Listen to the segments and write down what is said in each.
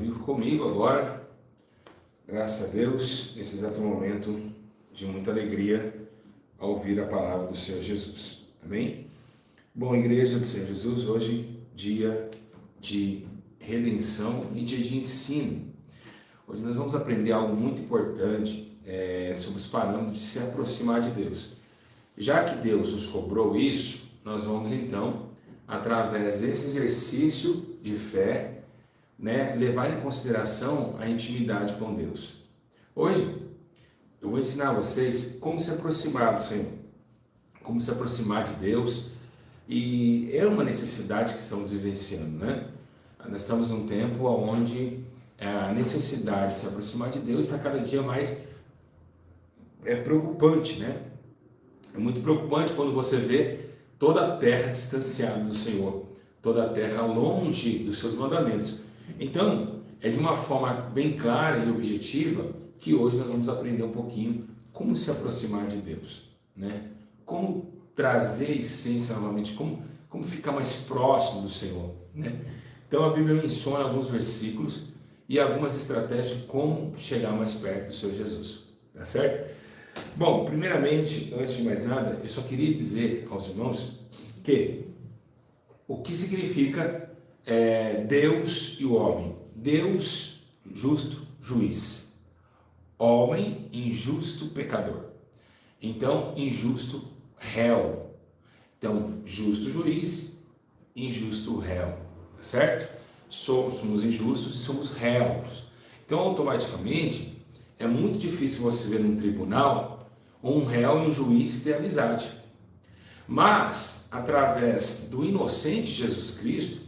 vivo comigo agora, graças a Deus, nesse exato momento de muita alegria ao ouvir a palavra do Senhor Jesus. Amém? Bom, igreja do Senhor Jesus, hoje dia de redenção e dia de ensino. Hoje nós vamos aprender algo muito importante sobre os parâmetros de se aproximar de Deus. Já que Deus nos cobrou isso, nós vamos então, através desse exercício de fé, levar em consideração a intimidade com Deus. Hoje eu vou ensinar a vocês como se aproximar do Senhor, como se aproximar de Deus, e é uma necessidade que estamos vivenciando, né? Nós estamos num tempo onde a necessidade de se aproximar de Deus está cada dia mais preocupante, né? É muito preocupante quando você vê toda a terra distanciada do Senhor, toda a terra longe dos seus mandamentos. Então, é de uma forma bem clara e objetiva que hoje nós vamos aprender um pouquinho como se aproximar de Deus, né? Como trazer a essência novamente, como ficar mais próximo do Senhor, né? Então, a Bíblia menciona alguns versículos e algumas estratégias de como chegar mais perto do Senhor Jesus, tá certo? Bom, primeiramente, antes de mais nada, eu só queria dizer aos irmãos que o que significa Deus e o homem. Deus, justo juiz. Homem, injusto pecador. Então, injusto réu. Então, justo juiz, injusto réu. Tá certo? Somos injustos e somos réus. Então, automaticamente, é muito difícil você ver num tribunal um réu e um juiz ter amizade. Mas, através do inocente Jesus Cristo,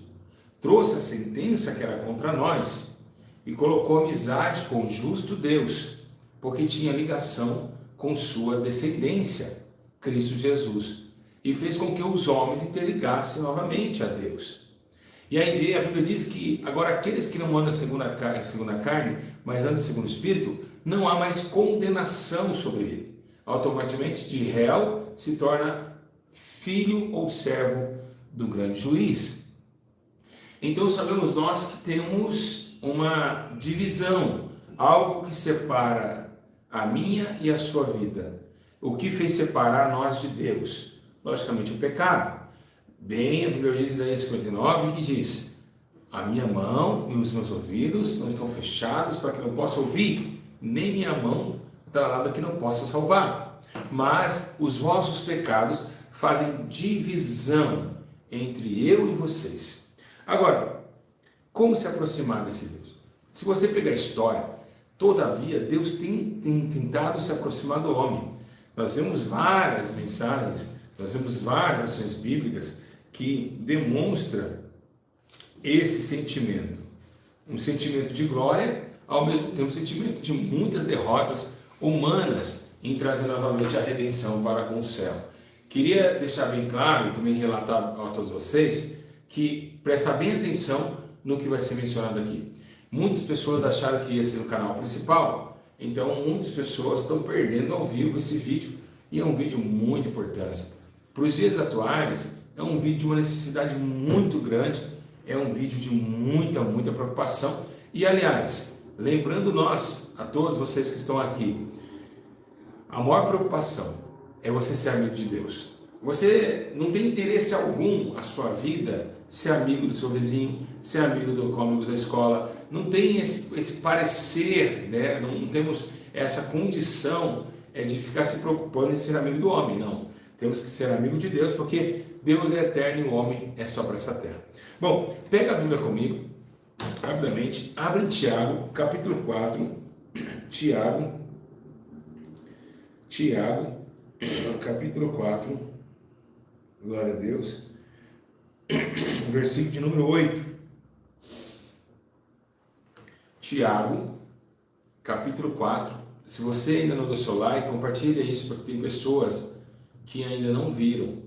trouxe a sentença que era contra nós e colocou amizade com o justo Deus, porque tinha ligação com sua descendência, Cristo Jesus, e fez com que os homens interligassem novamente a Deus. E a ideia, a Bíblia diz que agora aqueles que não andam segundo a carne, mas andam segundo o Espírito, não há mais condenação sobre ele. Automaticamente, de réu se torna filho ou servo do grande juiz. Então sabemos nós que temos uma divisão, algo que separa a minha e a sua vida. O que fez separar nós de Deus? Logicamente o pecado. Bem, a Bíblia diz em Isaías 59 que diz: a minha mão e os meus ouvidos não estão fechados para que não possa ouvir, nem minha mão está que não possa salvar. Mas os vossos pecados fazem divisão entre eu e vocês. Agora, como se aproximar desse Deus? Se você pegar a história, todavia Deus tem tentado se aproximar do homem. Nós vemos várias mensagens, nós vemos várias ações bíblicas que demonstram esse sentimento. Um sentimento de glória, ao mesmo tempo um sentimento de muitas derrotas humanas em trazer novamente a redenção para com o céu. Queria deixar bem claro e também relatar a todos vocês que prestar bem atenção no que vai ser mencionado aqui. Muitas pessoas acharam que ia ser no canal principal, então muitas pessoas estão perdendo ao vivo esse vídeo, e é um vídeo muito importante. Para os dias atuais, é um vídeo de uma necessidade muito grande, é um vídeo de muita preocupação. E aliás, lembrando nós, a todos vocês que estão aqui, a maior preocupação é você ser amigo de Deus. Você não tem interesse algum a sua vida ser amigo do seu vizinho, ser amigo do cômigo da escola. Não tem esse parecer, né? Não temos essa condição de ficar se preocupando em ser amigo do homem, não. Temos que ser amigo de Deus, porque Deus é eterno e o homem é só para essa terra. Bom, pega a Bíblia comigo, rapidamente, abre em Tiago, capítulo 4, Tiago, capítulo 4, glória a Deus, versículo de número 8. Tiago, capítulo 4. Se você ainda não deu seu like, compartilha isso, porque tem pessoas que ainda não viram,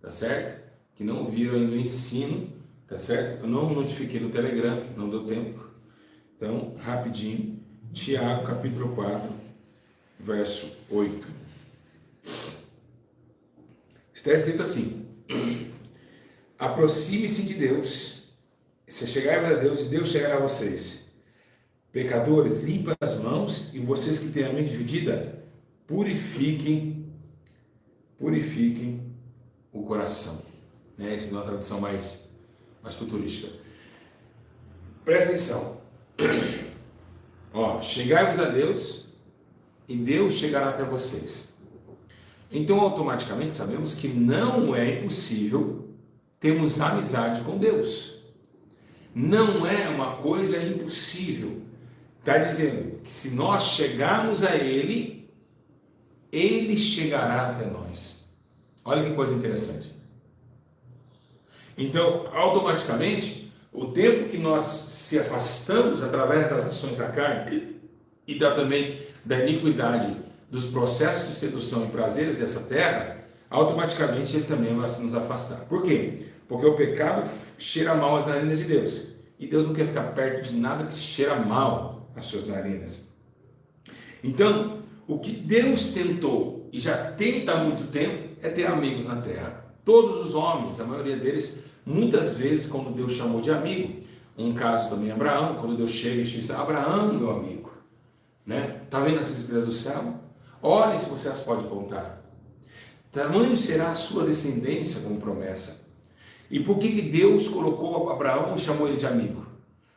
tá certo? Que não viram ainda o ensino, tá certo? Eu não notifiquei no Telegram, não deu tempo. Então, rapidinho, Tiago, capítulo 4, verso 8. Está escrito assim: aproxime-se de Deus, se chegar a Deus e Deus chegará a vocês. Pecadores, limpem as mãos, e vocês que têm a mente dividida, purifiquem o coração. Né? Essa é uma tradução mais futurística. Presta atenção. Ó, chegai-vos a Deus, e Deus chegará até vocês. Então, automaticamente, sabemos que não é impossível termos amizade com Deus. Não é uma coisa impossível. Está dizendo que se nós chegarmos a Ele, Ele chegará até nós. Olha que coisa interessante. Então, automaticamente, o tempo que nós se afastamos através das ações da carne e também da iniquidade, dos processos de sedução e prazeres dessa terra, automaticamente Ele também vai se nos afastar. Por quê? Porque o pecado cheira mal às narinas de Deus. E Deus não quer ficar perto de nada que cheira mal às suas narinas. Então, o que Deus tentou e já tenta há muito tempo é ter amigos na terra. Todos os homens, a maioria deles, muitas vezes, quando Deus chamou de amigo, um caso também Abraão, quando Deus chega e diz: Abraão, meu amigo, né? Tá vendo essas estrelas do céu? Olhe se você as pode contar. Tamanho será a sua descendência como promessa. E por que Deus colocou Abraão e chamou ele de amigo?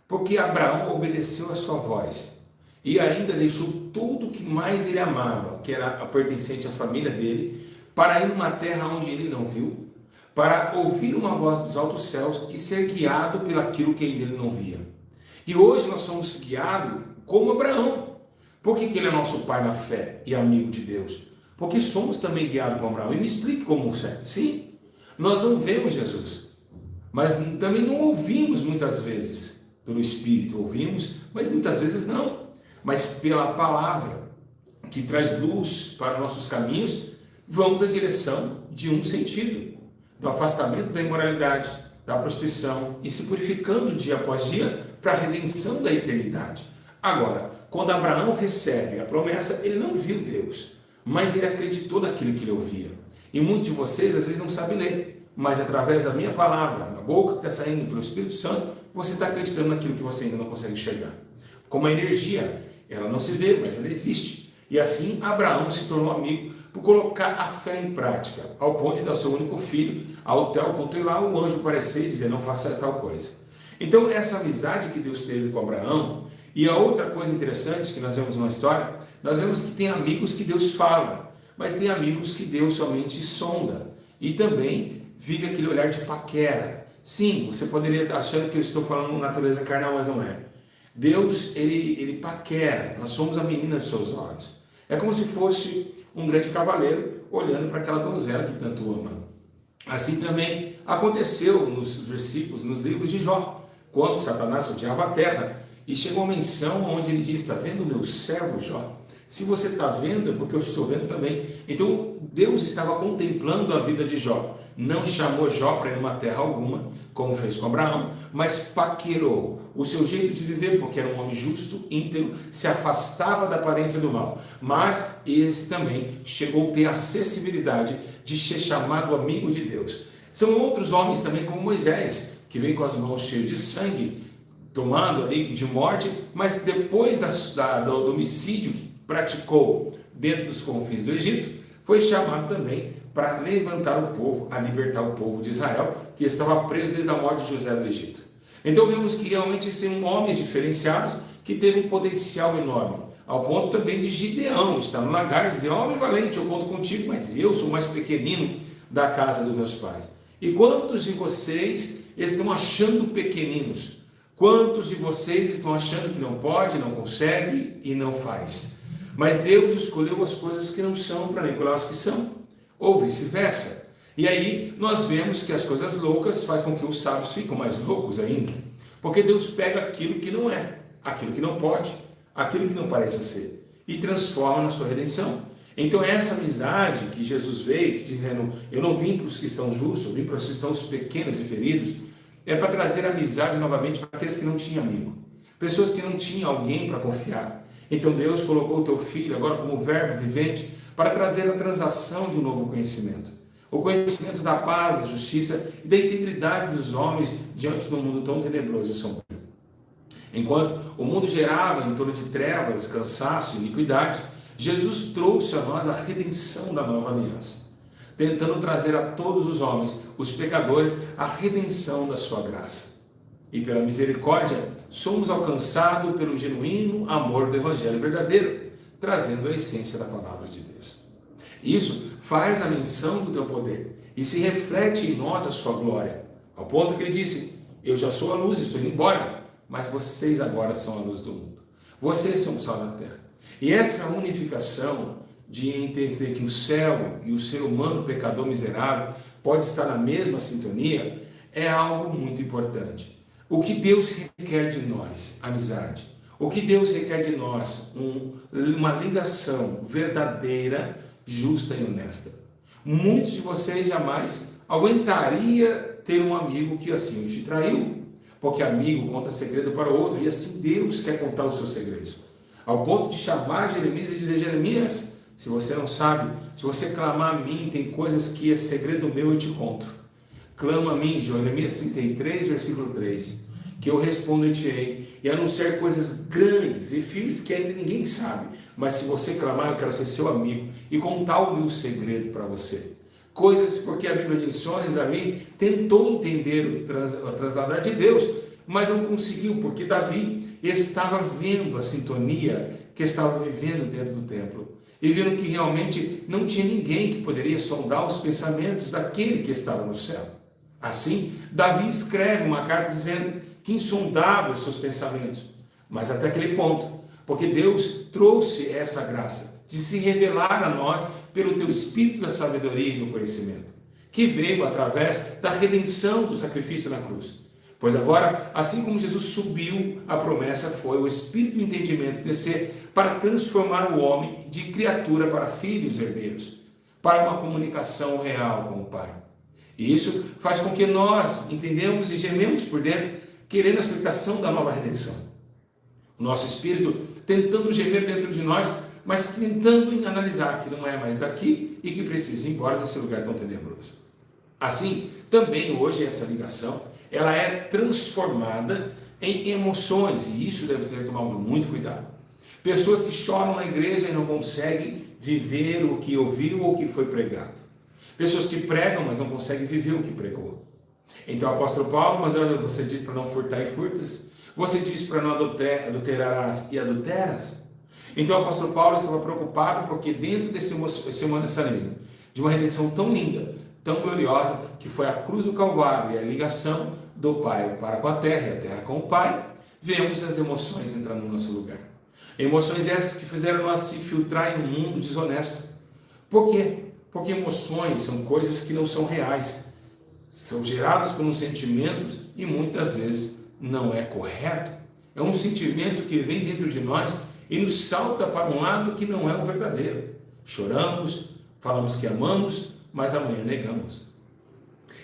Porque Abraão obedeceu a sua voz e ainda deixou tudo que mais ele amava, que era pertencente à família dele, para ir numa terra onde ele não viu, para ouvir uma voz dos altos céus e ser guiado pelaquilo que ele não via. E hoje nós somos guiados como Abraão. Por que ele é nosso pai na fé e amigo de Deus? Porque somos também guiados como Abraão. E me explique como é. Sim, nós não vemos Jesus, mas também não ouvimos muitas vezes pelo Espírito. Ouvimos, mas muitas vezes não. Mas pela palavra, que traz luz para nossos caminhos, vamos na direção de um sentido, do afastamento da imoralidade, da prostituição, e se purificando dia após dia para a redenção da eternidade. Agora, quando Abraão recebe a promessa, ele não viu Deus, mas ele acreditou naquilo que ele ouvia. E muitos de vocês às vezes não sabem ler, mas através da minha palavra, na boca que está saindo pelo Espírito Santo, você está acreditando naquilo que você ainda não consegue enxergar. Como a energia, ela não se vê, mas ela existe. E assim Abraão se tornou amigo por colocar a fé em prática, ao ponto de dar seu único filho, ao tal ponto de lá o anjo aparecer e dizer: não faça tal coisa. Então essa amizade que Deus teve com Abraão. E a outra coisa interessante que nós vemos na história, nós vemos que tem amigos que Deus fala, mas tem amigos que Deus somente sonda. E também vive aquele olhar de paquera. Sim, você poderia estar achando que eu estou falando natureza carnal, mas não é. Deus, ele paquera, nós somos a menina dos seus olhos. É como se fosse um grande cavaleiro olhando para aquela donzela que tanto ama. Assim também aconteceu nos versículos, nos livros de Jó, quando Satanás odiava a terra, e chegou uma menção onde ele diz: está vendo meu servo Jó? Se você está vendo, é porque eu estou vendo também. Então Deus estava contemplando a vida de Jó. Não chamou Jó para ir numa terra alguma, como fez com Abraão, mas paquerou o seu jeito de viver, porque era um homem justo, íntegro, se afastava da aparência do mal. Mas esse também chegou a ter acessibilidade de ser chamado amigo de Deus. São outros homens também, como Moisés, que vem com as mãos cheias de sangue, tomando ali de morte, mas depois do homicídio que praticou dentro dos confins do Egito, foi chamado também para levantar o povo, a libertar o povo de Israel, que estava preso desde a morte de José do Egito. Então vemos que realmente são homens diferenciados que teve um potencial enorme, ao ponto também de Gideão estar no lagar e dizer: homem valente, eu conto contigo, mas eu sou o mais pequenino da casa dos meus pais. E quantos de vocês estão achando pequeninos? Quantos de vocês estão achando que não pode, não consegue e não faz? Mas Deus escolheu as coisas que não são para aniquilar as que são, ou vice-versa. E aí nós vemos que as coisas loucas fazem com que os sábios fiquem mais loucos ainda. Porque Deus pega aquilo que não é, aquilo que não pode, aquilo que não parece ser, e transforma na sua redenção. Então essa amizade que Jesus veio, que dizendo: eu não vim para os que estão justos, eu vim para os que estão os pequenos e feridos, é para trazer amizade novamente para aqueles que não tinham amigo, pessoas que não tinham alguém para confiar. Então Deus colocou o teu filho agora como verbo vivente para trazer a transação de um novo conhecimento. O conhecimento da paz, da justiça e da integridade dos homens diante de um mundo tão tenebroso e sombrio. Enquanto o mundo gerava em torno de trevas, cansaço e iniquidade, Jesus trouxe a nós a redenção da nova aliança, tentando trazer a todos os homens, os pecadores, a redenção da sua graça. E pela misericórdia, somos alcançados pelo genuíno amor do Evangelho verdadeiro, trazendo a essência da palavra de Deus. Isso faz a menção do teu poder e se reflete em nós a sua glória, ao ponto que ele disse: eu já sou a luz, estou indo embora, mas vocês agora são a luz do mundo. Vocês são o sal da terra. E essa unificação de entender que o céu e o ser humano pecador miserável pode estar na mesma sintonia é algo muito importante. O que Deus requer de nós? Amizade. O que Deus requer de nós? Uma ligação verdadeira, justa e honesta. Muitos de vocês jamais aguentaria ter um amigo que assim te traiu, porque amigo conta segredo para o outro, e assim Deus quer contar os seus segredos. Ao ponto de chamar Jeremias e dizer: Jeremias, se você não sabe, se você clamar a mim, tem coisas que é segredo meu, eu te conto. Clama a mim, Jeremias 33, versículo 3, que eu responderei e anunciar coisas grandes e firmes que ainda ninguém sabe. Mas se você clamar, eu quero ser seu amigo e contar o meu segredo para você. Coisas porque a Bíblia diz: Davi tentou entender o transladar de Deus, mas não conseguiu, porque Davi estava vendo a sintonia que estava vivendo dentro do templo e vendo que realmente não tinha ninguém que poderia sondar os pensamentos daquele que estava no céu. Assim, Davi escreve uma carta dizendo que insondável os seus pensamentos, mas até aquele ponto, porque Deus trouxe essa graça de se revelar a nós pelo teu Espírito da sabedoria e do conhecimento, que veio através da redenção do sacrifício na cruz. Pois agora, assim como Jesus subiu, a promessa foi o Espírito do entendimento descer para transformar o homem de criatura para filhos herdeiros, para uma comunicação real com o Pai. E isso faz com que nós entendamos e gememos por dentro, querendo a expectação da nova redenção. O nosso espírito tentando gemer dentro de nós, mas tentando analisar que não é mais daqui e que precisa ir embora desse lugar tão tenebroso. Assim, também hoje essa ligação, ela é transformada em emoções, e isso deve ser tomado muito cuidado. Pessoas que choram na igreja e não conseguem viver o que ouviu ou o que foi pregado. Pessoas que pregam, mas não conseguem viver o que pregou. Então o apóstolo Paulo mandou: você diz para não furtar e furtas, você diz para não adulterarás e adulteras. Então o apóstolo Paulo estava preocupado porque dentro desse humanismo, de uma redenção tão linda, tão gloriosa, que foi a cruz do Calvário e a ligação do Pai para com a terra e a terra com o Pai, vemos as emoções entrando no nosso lugar. Emoções essas que fizeram nós se filtrar em um mundo desonesto. Por quê? Porque emoções são coisas que não são reais, são geradas por uns sentimentos e muitas vezes não é correto. É um sentimento que vem dentro de nós e nos salta para um lado que não é o verdadeiro. Choramos, falamos que amamos, mas amanhã negamos.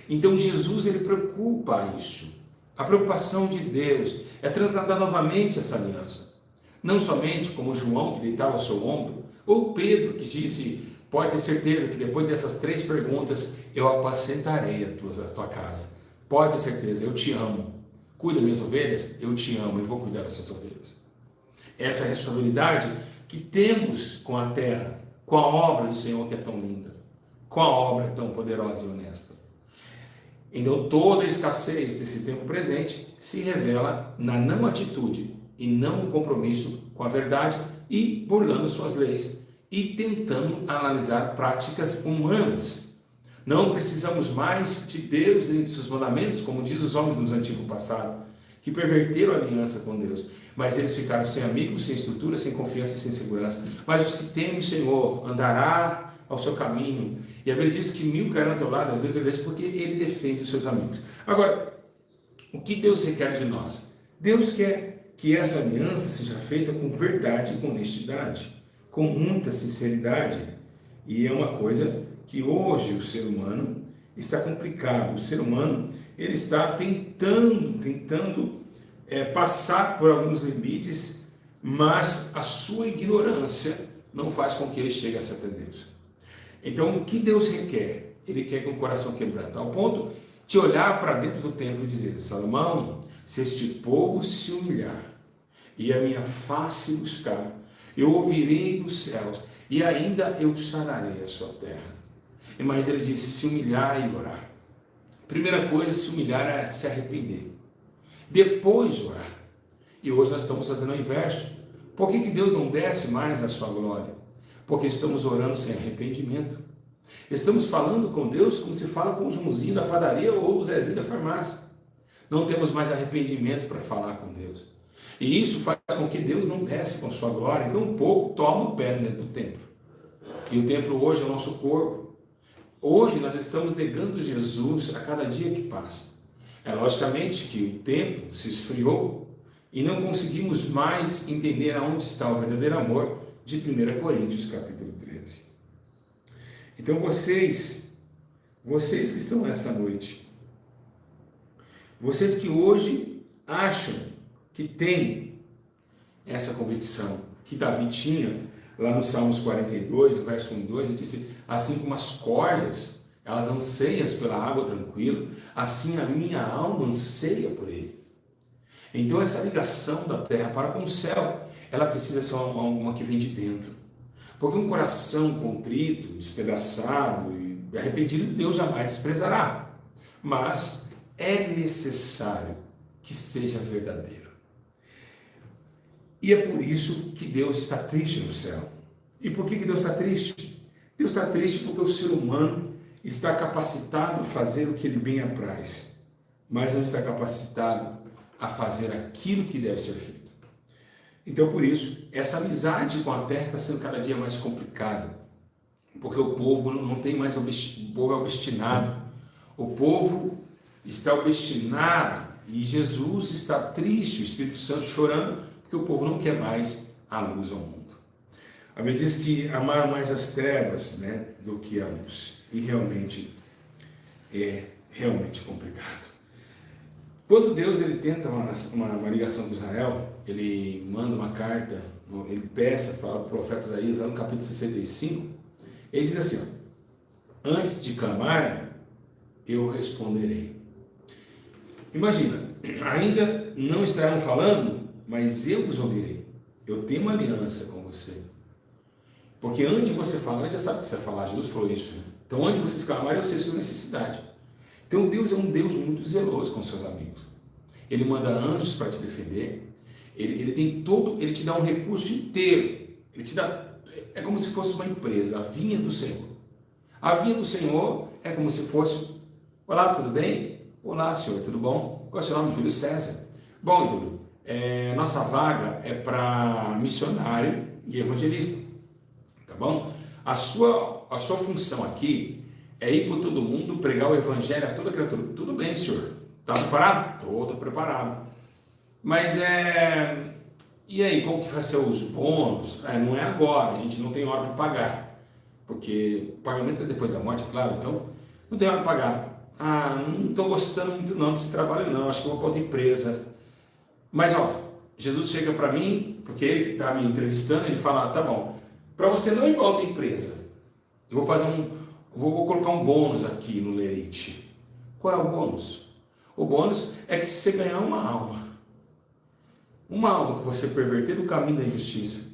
Então Jesus, ele preocupa isso. A preocupação de Deus é trasladar novamente essa aliança. Não somente como João, que deitava ao seu ombro, ou Pedro, que disse: pode ter certeza que depois dessas 3 perguntas, eu apacentarei a tua casa. Pode ter certeza, eu te amo. Cuida das minhas ovelhas, eu te amo e vou cuidar das suas ovelhas. Essa responsabilidade que temos com a terra, com a obra do Senhor que é tão linda, com a obra tão poderosa e honesta. Então toda a escassez desse tempo presente se revela na não atitude e não compromisso com a verdade e burlando suas leis e tentando analisar práticas humanas. Não precisamos mais de Deus e de seus mandamentos, como diz os homens do antigo passado, que perverteram a aliança com Deus, mas eles ficaram sem amigos, sem estrutura, sem confiança, sem segurança. Mas os que temem o Senhor andará ao seu caminho, e a Bíblia diz que 1000 cairão ao teu lado, 10 porque ele defende os seus amigos. Agora, o que Deus requer de nós? Deus quer que essa aliança seja feita com verdade e com honestidade, com muita sinceridade, e é uma coisa que hoje o ser humano está complicado. O ser humano, ele está tentando passar por alguns limites, mas a sua ignorância não faz com que ele chegue a ser Deus. Então, o que Deus requer? Ele quer com o coração quebrado, ao ponto de olhar para dentro do templo e dizer: Salomão, se este povo se humilhar, e a minha face buscar, eu ouvirei dos céus, e ainda eu sararei a sua terra. Mas ele diz, se humilhar e orar. Primeira coisa, se humilhar é se arrepender. Depois orar. E hoje nós estamos fazendo o inverso. Por que Deus não desce mais a sua glória? Porque estamos orando sem arrependimento. Estamos falando com Deus como se fala com o Joãozinho da padaria ou o Zezinho da farmácia. Não temos mais arrependimento para falar com Deus. E isso faz com que Deus não desce com sua glória. Então um pouco toma o pé dentro do templo. E o templo hoje é o nosso corpo. Hoje nós estamos negando Jesus a cada dia que passa. É logicamente que o tempo se esfriou e não conseguimos mais entender aonde está o verdadeiro amor de 1 Coríntios capítulo 13. Então vocês que estão nesta noite, vocês que hoje acham que têm essa convicção que Davi tinha lá no Salmos 42, no verso 1 e 2, ele disse, assim como as cordas, elas anseiam pela água tranquila, assim a minha alma anseia por ele. Então essa ligação da terra para com o céu, ela precisa ser uma que vem de dentro. Porque um coração contrito, despedaçado e arrependido, Deus jamais desprezará. Mas é necessário que seja verdadeiro. E é por isso que Deus está triste no céu. E por que Deus está triste? Deus está triste porque o ser humano está capacitado a fazer o que ele bem apraz, mas não está capacitado a fazer aquilo que deve ser feito. Então, por isso, essa amizade com a terra está sendo cada dia mais complicada, porque o povo não tem mais, o povo é obstinado, o povo está obstinado e Jesus está triste, o Espírito Santo chorando, porque o povo não quer mais a luz ao mundo. A Bíblia diz que amaram mais as trevas, né, do que a luz, e realmente é complicado. Quando Deus ele tenta uma ligação com Israel, ele manda uma carta, ele peça, fala para o profeta Isaías, lá no capítulo 65, ele diz assim, ó, antes de clamarem, eu responderei. Imagina, ainda não estarão falando, mas eu os ouvirei. Eu tenho uma aliança com você. Porque antes de você falar, já sabe o que você vai falar, Jesus falou isso. Né? Então, antes de vocês clamarem, eu sei a sua necessidade. Então Deus é um Deus muito zeloso com seus amigos. Ele manda anjos para te defender. Ele tem todo, ele te dá um recurso inteiro. Ele te dá, é como se fosse uma empresa, a vinha do Senhor. A vinha do Senhor é como se fosse, olá, tudo bem? Olá, senhor, tudo bom? Qual é o seu nome? Júlio César. Bom, Júlio, nossa vaga é para missionário e evangelista, tá bom? A sua função aqui é ir para todo mundo, pregar o evangelho a toda criatura. Tudo bem, senhor. Está preparado? Estou preparado. Mas e aí, como que vai ser os bônus? Não é agora, a gente não tem hora para pagar. Porque o pagamento é depois da morte, é claro, então não tem hora para pagar. Não estou gostando muito não desse trabalho não, acho que eu vou para outra empresa. Mas ó, Jesus chega para mim, porque ele que está me entrevistando, ele fala, tá bom, para você não ir para outra empresa, eu vou fazer vou colocar um bônus aqui no lerite. Qual é o bônus? O bônus é que se você ganhar uma alma que você perverter do caminho da injustiça,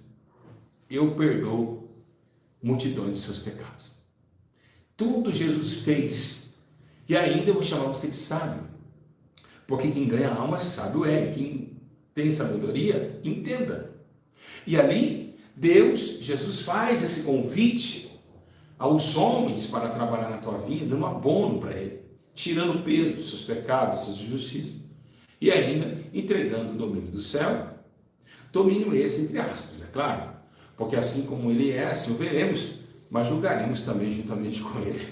eu perdoo multidões de seus pecados. Tudo Jesus fez, e ainda eu vou chamar você de sábio, porque quem ganha alma sábio é, quem tem sabedoria, entenda. E ali, Jesus faz esse convite aos homens para trabalhar na tua vida, dando abono para ele, tirando o peso dos seus pecados, das suas injustiças, e ainda entregando o domínio do céu, domínio esse entre aspas, é claro, porque assim como ele é, assim o veremos, mas julgaremos também juntamente com ele.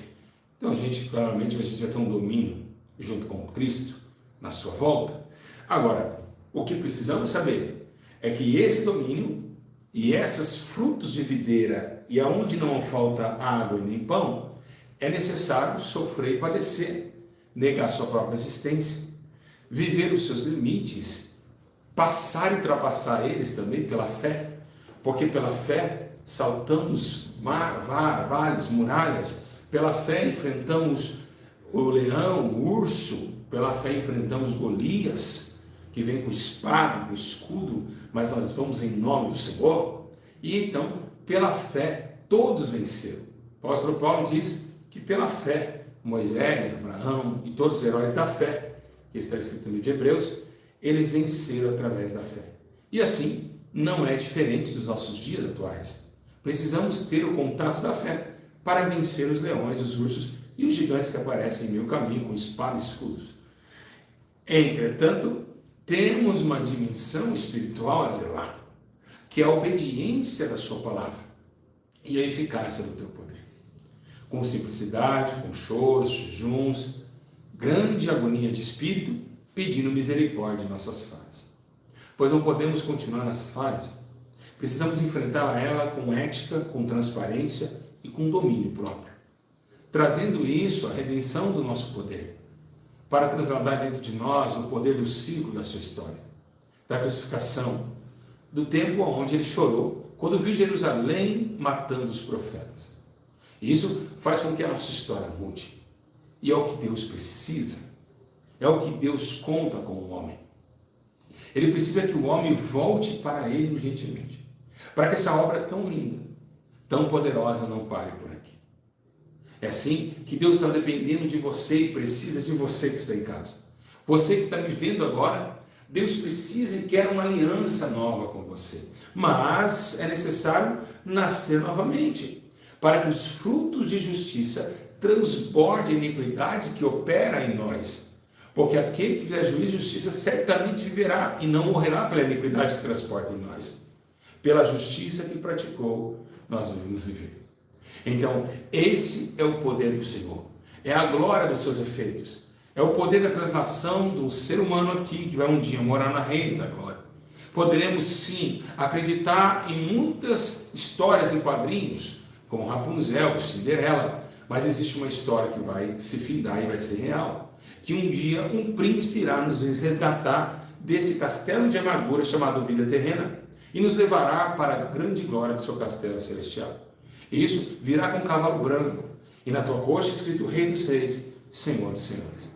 Então claramente a gente vai ter um domínio junto com Cristo na sua volta. Agora, o que precisamos saber é que esse domínio e esses frutos de videira, e aonde não falta água e nem pão, é necessário sofrer e padecer, negar sua própria existência, viver os seus limites, passar e ultrapassar eles também pela fé, porque pela fé saltamos vales, muralhas, pela fé enfrentamos o leão, o urso, pela fé enfrentamos Golias, que vem com espada, com escudo, mas nós vamos em nome do Senhor. E então, pela fé, todos venceram. O apóstolo Paulo diz que pela fé, Moisés, Abraão e todos os heróis da fé, que está escrito no livro de Hebreus, eles venceram através da fé. E assim, não é diferente dos nossos dias atuais. Precisamos ter o contato da fé para vencer os leões, os ursos e os gigantes que aparecem em meu caminho com espada e escudos. Entretanto, temos uma dimensão espiritual a zelar, que é a obediência da sua palavra e a eficácia do teu poder. Com simplicidade, com choros, jejuns, grande agonia de espírito, pedindo misericórdia em nossas falhas. Pois não podemos continuar nas falhas. Precisamos enfrentar ela com ética, com transparência e com domínio próprio. Trazendo isso à redenção do nosso poder, para transladar dentro de nós o poder do ciclo da sua história, da crucificação, do tempo onde ele chorou, quando viu Jerusalém matando os profetas. E isso faz com que a nossa história mude. E é o que Deus precisa. É o que Deus conta com o homem. Ele precisa que o homem volte para ele urgentemente, para que essa obra tão linda, tão poderosa não pare por aqui. É assim que Deus está dependendo de você e precisa de você que está em casa. Você que está me vendo agora, Deus precisa e quer uma aliança nova com você. Mas é necessário nascer novamente, para que os frutos de justiça transbordem a iniquidade que opera em nós. Porque aquele que fizer juízo e justiça certamente viverá e não morrerá pela iniquidade que transporta em nós. Pela justiça que praticou, nós devemos viver. Então, esse é o poder do Senhor. É a glória dos seus efeitos. É o poder da translação do ser humano aqui, que vai um dia morar na reina da glória. Poderemos sim acreditar em muitas histórias em quadrinhos, como Rapunzel, Cinderela, mas existe uma história que vai se findar e vai ser real. Que um dia um príncipe irá nos resgatar desse castelo de amargura chamado vida terrena e nos levará para a grande glória do seu castelo celestial. E isso virá com um cavalo branco e na tua coxa escrito Rei dos Reis, Senhor dos Senhores.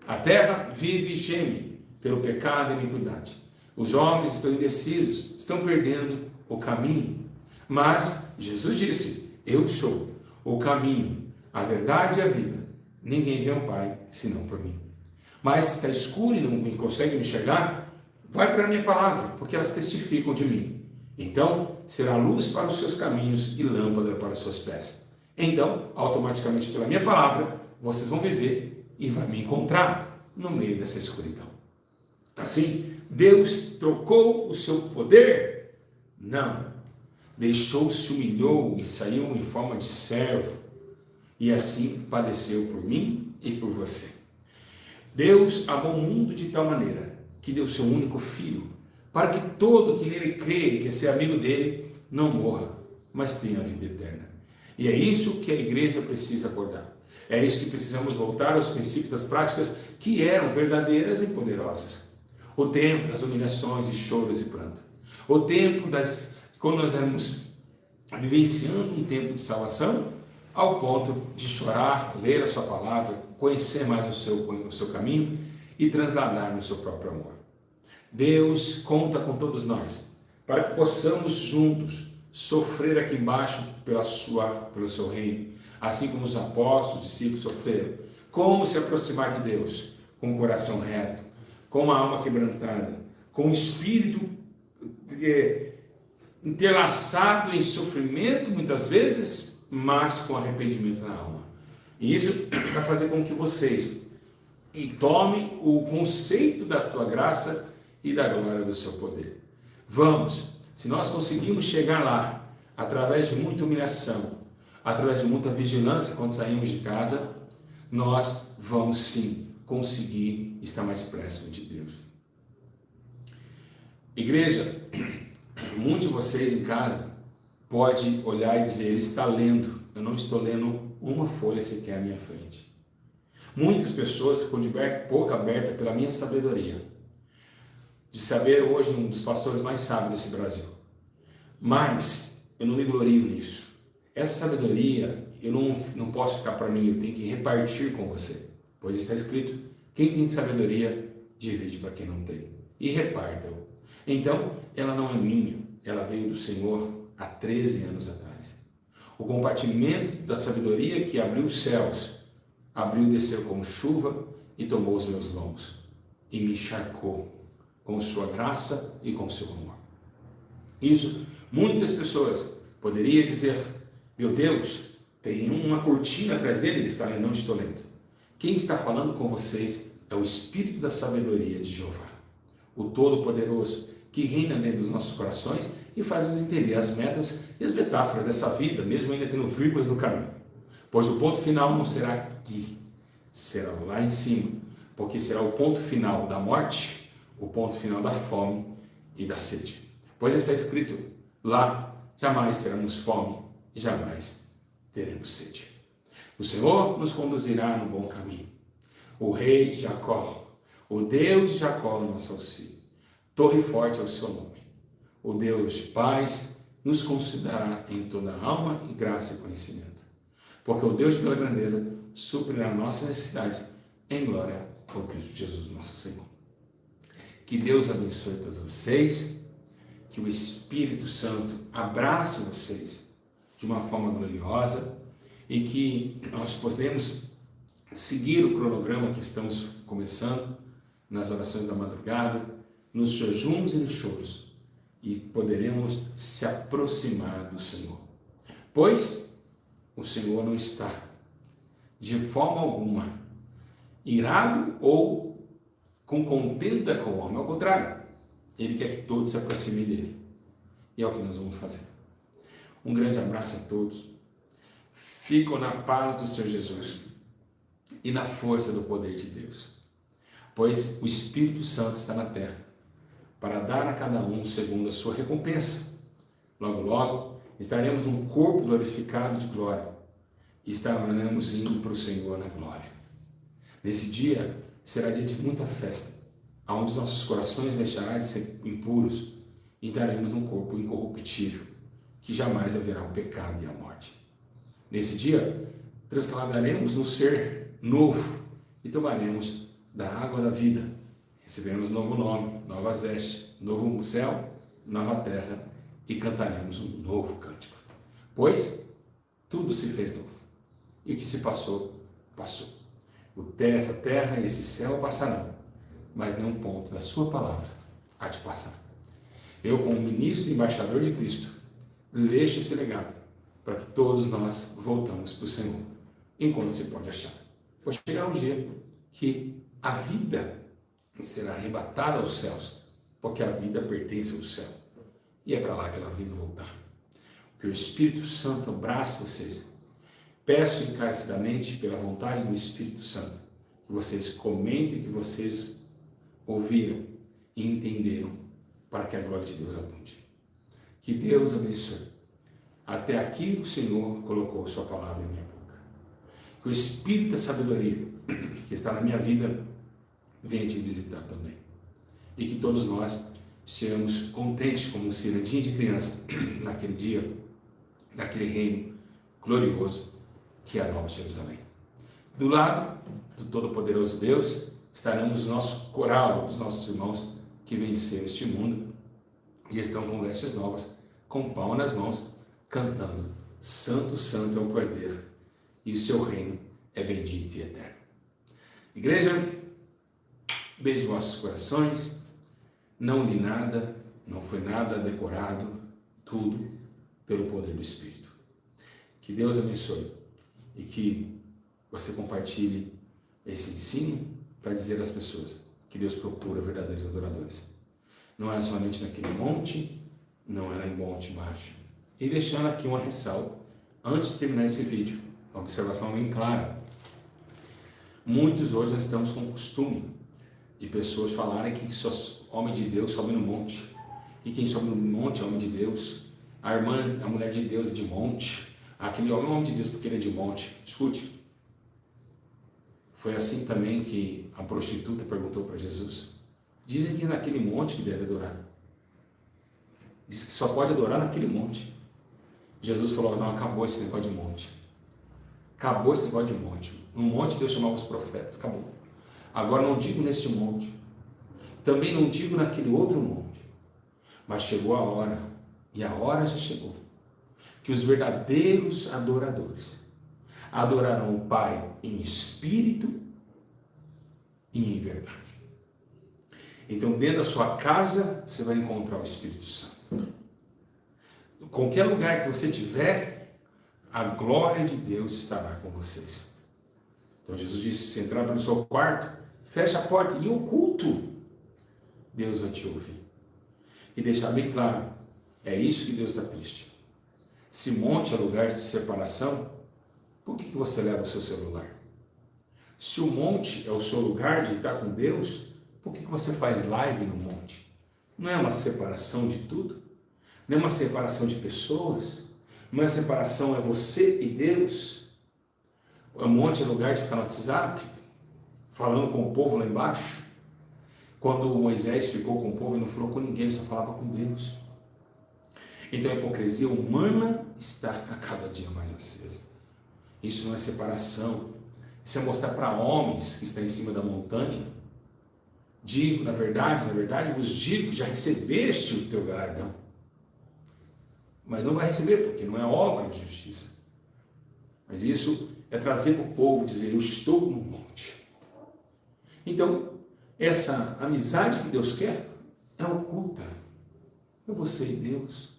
A terra vive e geme pelo pecado e iniquidade. Os homens estão indecisos, estão perdendo o caminho. Mas Jesus disse, eu sou o caminho, a verdade e a vida. Ninguém vê ao Pai senão por mim. Mas se está escuro e não consegue me enxergar, vai para a minha palavra, porque elas testificam de mim. Então, será luz para os seus caminhos e lâmpada para os seus pés. Então, automaticamente pela minha palavra, vocês vão viver e vão me encontrar no meio dessa escuridão. Assim, Deus trocou o seu poder? Não. Deixou-se, humilhou e saiu em forma de servo. E assim padeceu por mim e por você. Deus amou o mundo de tal maneira que deu seu único filho, para que todo que nele crê e quer ser amigo dele, não morra, mas tenha a vida eterna. E é isso que a igreja precisa acordar. É isso que precisamos voltar aos princípios das práticas que eram verdadeiras e poderosas. O tempo das humilhações e choros e pranto. O tempo quando nós éramos vivenciando um tempo de salvação, ao ponto de chorar, ler a sua palavra, conhecer mais o seu caminho e transladar no seu próprio amor. Deus conta com todos nós, para que possamos juntos sofrer aqui embaixo pelo seu reino, assim como os apóstolos, discípulos sofreram. Como se aproximar de Deus com o coração reto, com uma alma quebrantada, com o espírito interlaçado em sofrimento muitas vezes, mas com arrependimento na alma. E isso vai fazer com que vocês tomem o conceito da tua graça e da glória do seu poder. Vamos, se nós conseguimos chegar lá, através de muita humilhação, através de muita vigilância quando saímos de casa, nós vamos sim conseguir estar mais próximo de Deus. Igreja, muitos de vocês em casa pode olhar e dizer, ele está lendo, eu não estou lendo uma folha sequer à minha frente. Muitas pessoas ficam de boca aberta pela minha sabedoria, de saber hoje um dos pastores mais sábios desse Brasil. Mas eu não me glorio nisso. Essa sabedoria eu não posso ficar para mim, eu tenho que repartir com você. Pois está escrito, quem tem sabedoria, divide para quem não tem. e reparta-o. Então, ela não é minha, ela veio do Senhor há 13 anos atrás. O compartimento da sabedoria que abriu os céus, abriu e desceu como chuva e tomou os meus lombos e me encharcou com sua graça e com seu amor. Isso, muitas pessoas poderiam dizer, meu Deus, tem uma cortina atrás dele, ele está lendo, não estou lendo. Quem está falando com vocês é o Espírito da sabedoria de Jeová, o Todo-Poderoso, que reina dentro dos nossos corações e faz-nos entender as metas e as metáforas dessa vida, mesmo ainda tendo vírgulas no caminho. Pois o ponto final não será aqui, será lá em cima, porque será o ponto final da morte, o ponto final da fome e da sede. Pois está escrito, lá jamais teremos fome e jamais teremos sede. O Senhor nos conduzirá no bom caminho. O Rei de Jacó, o Deus de Jacó, o nosso auxílio. Torre forte é o seu nome. O Deus de paz nos concederá em toda alma e graça e conhecimento. Porque o Deus de toda grandeza suprirá nossas necessidades em glória por Cristo Jesus, nosso Senhor. Que Deus abençoe todos vocês, que o Espírito Santo abrace vocês de uma forma gloriosa e que nós podemos seguir o cronograma que estamos começando nas orações da madrugada, nos jejuns e nos choros, e poderemos se aproximar do Senhor. Pois o Senhor não está, de forma alguma, irado ou com contenda com o homem. Ao contrário, Ele quer que todos se aproximem dEle. E é o que nós vamos fazer. Um grande abraço a todos. Fiquem na paz do Senhor Jesus e na força do poder de Deus. Pois o Espírito Santo está na terra para dar a cada um segundo a sua recompensa. Logo, logo, estaremos num corpo glorificado de glória e estaremos indo para o Senhor na glória. Nesse dia, será dia de muita festa, onde nossos corações deixarão de ser impuros e estaremos num corpo incorruptível, que jamais haverá o pecado e a morte. Nesse dia, trasladaremos no ser novo e tomaremos da água da vida. Receberemos novo nome, novas vestes, novo céu, nova terra e cantaremos um novo cântico. Pois tudo se fez novo. E o que se passou, passou. Essa terra e esse céu passarão, mas nenhum ponto da sua palavra há de passar. Eu, como ministro e embaixador de Cristo, deixo esse legado para que todos nós voltamos para o Senhor, enquanto se pode achar. Pode chegar um dia que a vida será arrebatada aos céus, porque a vida pertence ao céu, e é para lá que ela tem que voltar. Que o Espírito Santo abrace vocês. Peço encarecidamente, pela vontade do Espírito Santo, que vocês comentem que vocês ouviram e entenderam, para que a glória de Deus abunde. Que Deus abençoe. Até aqui o Senhor colocou sua palavra em minha boca. Que o Espírito da sabedoria que está na minha vida venha te visitar também. E que todos nós sejamos contentes como um cirandinho de criança naquele dia, naquele reino glorioso que é a Nova Jerusalém. Do lado do Todo-Poderoso Deus estaremos o nosso coral, os nossos irmãos que venceram este mundo e estão com vestes novas, com pão nas mãos, cantando: Santo, Santo é o Cordeiro, e o seu reino é bendito e eterno. Igreja, beijo vossos corações. Não li nada, não foi nada decorado, tudo pelo poder do Espírito. Que Deus abençoe e que você compartilhe esse ensino para dizer às pessoas que Deus procura verdadeiros adoradores. Não é somente naquele monte, não é em Monte Baixo. E deixando aqui uma ressalva, antes de terminar esse vídeo, uma observação bem clara. Muitos hoje nós estamos com o costume de pessoas falarem que só homem de Deus sobe no monte. E quem sobe no monte é homem de Deus. A irmã, a mulher de Deus é de monte. Aquele homem é homem de Deus porque ele é de monte. Escute. Foi assim também que a prostituta perguntou para Jesus. Dizem que é naquele monte que deve adorar. Diz que só pode adorar naquele monte. Jesus falou: não, acabou esse negócio de monte. Acabou esse negócio de monte. No monte Deus chamava os profetas. Acabou. Agora não digo neste monte. também não digo naquele outro monte, mas chegou a hora, e a hora já chegou, que os verdadeiros adoradores adorarão o Pai em espírito e em verdade. Então, dentro da sua casa, você vai encontrar o Espírito Santo. Em qualquer lugar que você estiver, a glória de Deus estará com vocês. Então, Jesus disse, se entrar pelo seu quarto, fecha a porta e oculto, Deus vai te ouvir. E deixar bem claro, é isso que Deus está triste. Se monte é lugar de separação, por que você leva o seu celular? Se o monte é o seu lugar de estar com Deus, por que você faz live no monte? Não é uma separação de tudo? Não é uma separação de pessoas? Não é separação, é você e Deus? O monte é lugar de ficar no WhatsApp, falando com o povo lá embaixo? Quando Moisés ficou com o povo e não falou com ninguém, só falava com Deus. Então a hipocrisia humana está a cada dia mais acesa. Isso não é separação. Isso é mostrar para homens que estão em cima da montanha. Digo, na verdade, vos digo que já recebeste o teu galardão. Mas não vai receber, porque não é obra de justiça. Mas isso é trazer para o povo, dizer, eu estou no monte. Então, essa amizade que Deus quer é oculta. É você e Deus.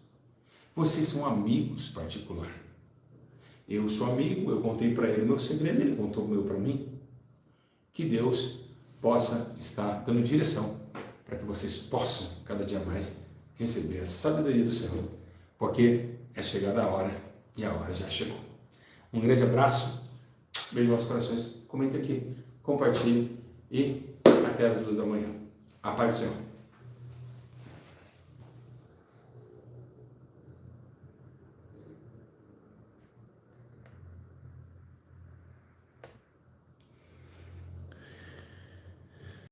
Vocês são amigos particulares. Eu sou amigo, eu contei para ele o meu segredo, ele contou o meu para mim. Que Deus possa estar dando direção para que vocês possam, cada dia mais, receber a sabedoria do Senhor, porque é chegada a hora e a hora já chegou. Um grande abraço, beijo nos corações, comente aqui, compartilhe e até as 2 da manhã. A paz do Senhor.